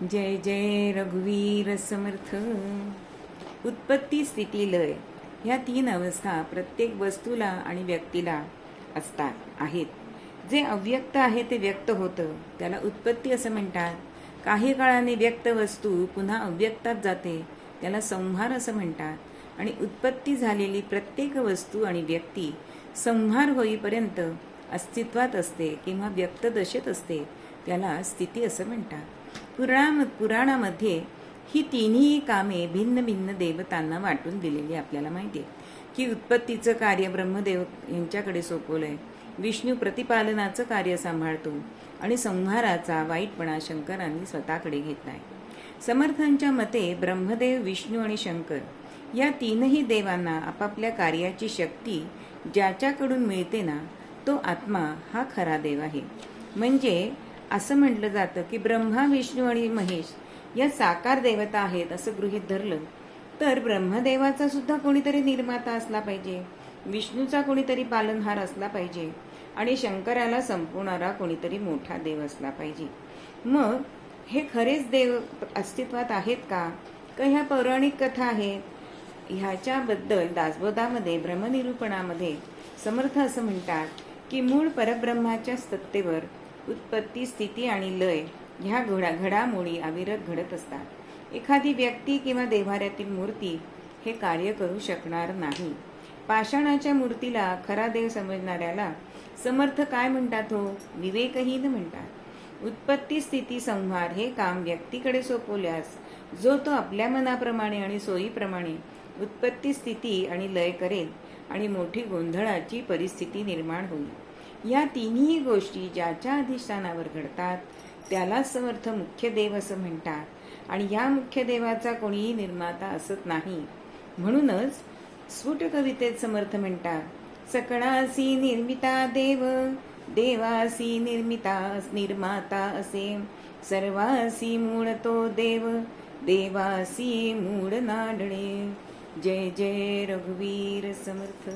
जय जय रघुवीर समर्थ. उत्पत्ती, स्थिती, लय ह्या तीन अवस्था प्रत्येक वस्तूला आणि व्यक्तीला आहेत. जे अव्यक्त आहे ते व्यक्त होतं, त्याला उत्पत्ती असं म्हणतात. काही काळाने व्यक्त वस्तू पुन्हा अव्यक्तात जाते, त्याला संहार असं म्हणतात. आणि उत्पत्ती झालेली प्रत्येक वस्तू आणि व्यक्ती संहार होईपर्यंत अस्तित्वात असते किंवा व्यक्त दशेत असते, त्याला स्थिती असं म्हणतात. पुराणामध्ये ही तिन्ही कामे भिन्न भिन्न देवतांना वाटून दिलेली आपल्याला माहिती आहे. की उत्पत्तीचं कार्य ब्रह्मदेव यांच्याकडे सोपवलंय, विष्णू प्रतिपालनाचं कार्य सांभाळतो आणि संहाराचा वाईटपणा शंकरांनी स्वतःकडे घेतलाय. समर्थांच्या मते ब्रह्मदेव, विष्णू आणि शंकर या तीनही देवांना आपापल्या कार्याची शक्ती ज्याच्याकडून मिळते ना, तो आत्मा हा खरा देव आहे. म्हणजे असं म्हटलं जातं की ब्रह्मा, विष्णू आणि महेश या साकार देवता आहेत असं गृहीत धरलं तर ब्रह्मदेवाचा सुद्धा कोणीतरी निर्माता असला पाहिजे, विष्णूचा कोणीतरी पालनहार असला पाहिजे आणि शंकराला संपवणारा कोणीतरी मोठा देव असला पाहिजे. मग हे खरेच देव अस्तित्वात आहेत का ह्या पौराणिक कथा आहेत? ह्याच्याबद्दल दासबोधामध्ये ब्रह्मनिरूपणामध्ये समर्थ असं म्हणतात की मूळ परब्रह्माच्या सत्तेवर उत्पत्ती, स्थिती आणि लय ह्या घडामोडी अविरत घडत असतात. एखादी व्यक्ती किंवा देव्हाऱ्यातील मूर्ती हे कार्य करू शकणार नाही. पाषाणाच्या मूर्तीला खरा देव समजणाऱ्याला समर्थ काय म्हणतात हो? विवेकहीन म्हणतात. उत्पत्ती, स्थिती, संहार हे काम व्यक्तीकडे सोपवल्यास जो तो आपल्या मनाप्रमाणे आणि सोयीप्रमाणे उत्पत्ती, स्थिती आणि लय करेल आणि मोठी गोंधळाची परिस्थिती निर्माण होईल. या तिन्ही गोष्टी ज्याच्या अधिष्ठानावर घडतात त्याला समर्थ मुख्य देव असं म्हणतात आणि या मुख्य देवाचा कोणीही निर्माता असत नाही. म्हणूनच स्फुट कवितेत समर्थ म्हणतात, सकळासी निर्मिता देव, देवासी निर्माता असे, सर्वासी मूळ तो देव, देवासी मूळ नाडणे. जय जय रघुवीर समर्थ.